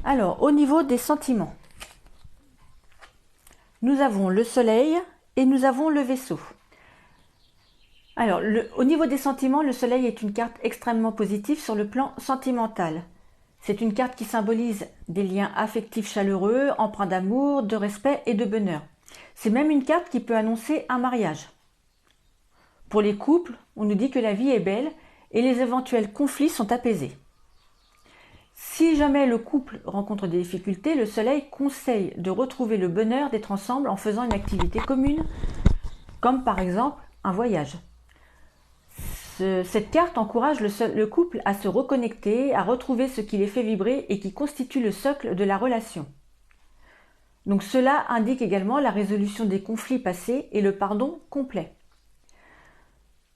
Alors, au niveau des sentiments, nous avons le soleil et nous avons le Vaisseau. Alors, au niveau des sentiments, le soleil est une carte extrêmement positive sur le plan sentimental. C'est une carte qui symbolise des liens affectifs chaleureux, empreints d'amour, de respect et de bonheur. C'est même une carte qui peut annoncer un mariage. Pour les couples, on nous dit que la vie est belle et les éventuels conflits sont apaisés. Si jamais le couple rencontre des difficultés, le soleil conseille de retrouver le bonheur d'être ensemble en faisant une activité commune, comme par exemple un voyage. Cette carte encourage le couple à se reconnecter, à retrouver ce qui les fait vibrer et qui constitue le socle de la relation. Donc cela indique également la résolution des conflits passés et le pardon complet.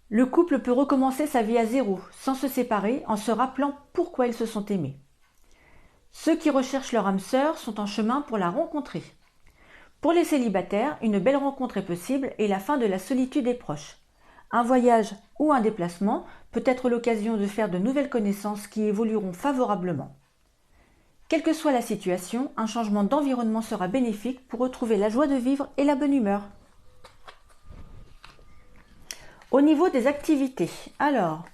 Le couple peut recommencer sa vie à zéro, sans se séparer, en se rappelant pourquoi ils se sont aimés. Ceux qui recherchent leur âme sœur sont en chemin pour la rencontrer. Pour les célibataires, une belle rencontre est possible et la fin de la solitude est proche. Un voyage ou un déplacement peut être l'occasion de faire de nouvelles connaissances qui évolueront favorablement. Quelle que soit la situation, un changement d'environnement sera bénéfique pour retrouver la joie de vivre et la bonne humeur. Au niveau des activités, alors,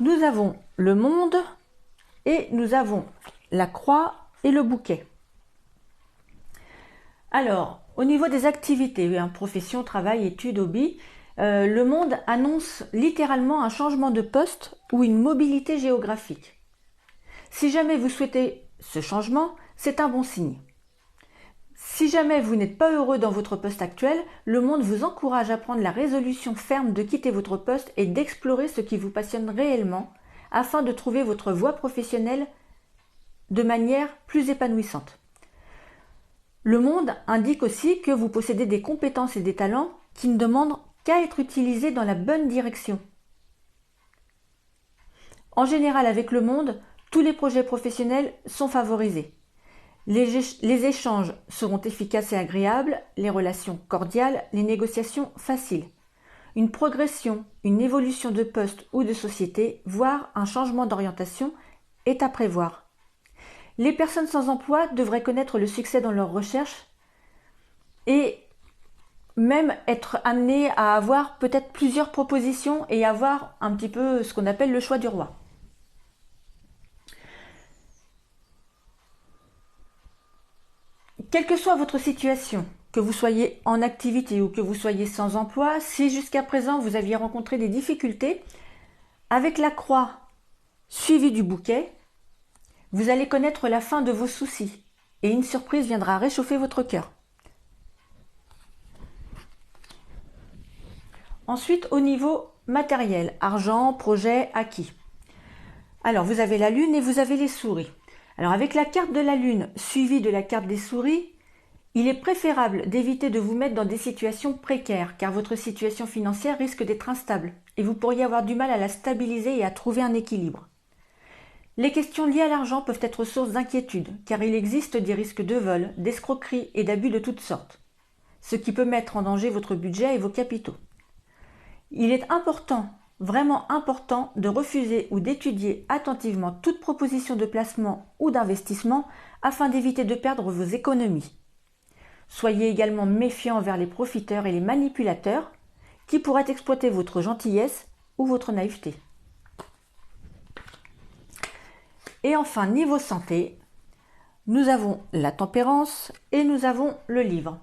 nous avons le monde et nous avons la croix et le bouquet. Alors, au niveau des activités, profession, travail, études, hobby, le monde annonce littéralement un changement de poste ou une mobilité géographique. Si jamais vous souhaitez ce changement, c'est un bon signe. Si jamais vous n'êtes pas heureux dans votre poste actuel, le monde vous encourage à prendre la résolution ferme de quitter votre poste et d'explorer ce qui vous passionne réellement afin de trouver votre voie professionnelle de manière plus épanouissante. Le monde indique aussi que vous possédez des compétences et des talents qui ne demandent qu'à être utilisés dans la bonne direction. En général, avec le monde, tous les projets professionnels sont favorisés. Les échanges seront efficaces et agréables, les relations cordiales, les négociations faciles. Une progression, une évolution de poste ou de société, voire un changement d'orientation, est à prévoir. Les personnes sans emploi devraient connaître le succès dans leurs recherches et même être amenées à avoir peut-être plusieurs propositions et avoir un petit peu ce qu'on appelle le choix du roi. Quelle que soit votre situation, que vous soyez en activité ou que vous soyez sans emploi, si jusqu'à présent vous aviez rencontré des difficultés, avec la croix suivie du bouquet, vous allez connaître la fin de vos soucis et une surprise viendra réchauffer votre cœur. Ensuite, au niveau matériel, argent, projet, acquis. Alors, vous avez la lune et vous avez les souris. Alors, avec la carte de la lune suivie de la carte des souris, il est préférable d'éviter de vous mettre dans des situations précaires car votre situation financière risque d'être instable et vous pourriez avoir du mal à la stabiliser et à trouver un équilibre. Les questions liées à l'argent peuvent être source d'inquiétude, car il existe des risques de vol, d'escroquerie et d'abus de toutes sortes, ce qui peut mettre en danger votre budget et vos capitaux. Il est important, vraiment important, de refuser ou d'étudier attentivement toute proposition de placement ou d'investissement afin d'éviter de perdre vos économies. Soyez également méfiant envers les profiteurs et les manipulateurs qui pourraient exploiter votre gentillesse ou votre naïveté. Et enfin, niveau santé, nous avons la tempérance et nous avons le livre.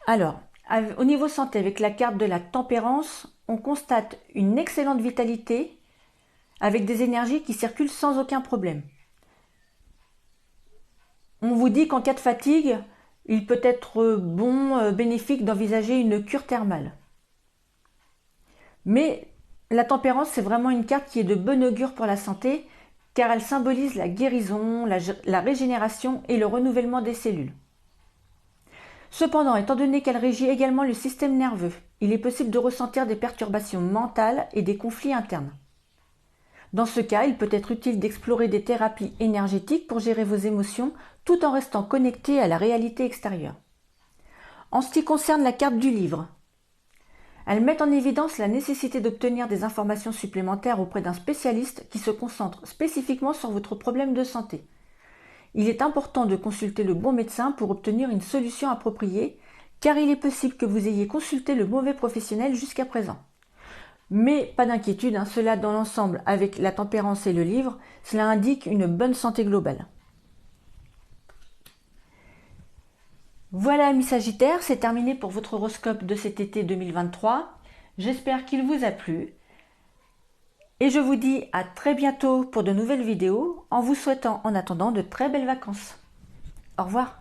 Alors, au niveau santé, avec la carte de la tempérance, on constate une excellente vitalité avec des énergies qui circulent sans aucun problème. On vous dit qu'en cas de fatigue, il peut être bénéfique d'envisager une cure thermale. Mais la tempérance, c'est vraiment une carte qui est de bon augure pour la santé, car elle symbolise la guérison, la régénération et le renouvellement des cellules. Cependant, étant donné qu'elle régit également le système nerveux, il est possible de ressentir des perturbations mentales et des conflits internes. Dans ce cas, il peut être utile d'explorer des thérapies énergétiques pour gérer vos émotions tout en restant connecté à la réalité extérieure. En ce qui concerne la carte du livre, elle met en évidence la nécessité d'obtenir des informations supplémentaires auprès d'un spécialiste qui se concentre spécifiquement sur votre problème de santé. Il est important de consulter le bon médecin pour obtenir une solution appropriée, car il est possible que vous ayez consulté le mauvais professionnel jusqu'à présent. Mais pas d'inquiétude, cela dans l'ensemble, avec la tempérance et le livre, cela indique une bonne santé globale. Voilà, amis Sagittaires, c'est terminé pour votre horoscope de cet été 2023. J'espère qu'il vous a plu. Et je vous dis à très bientôt pour de nouvelles vidéos, en vous souhaitant en attendant de très belles vacances. Au revoir.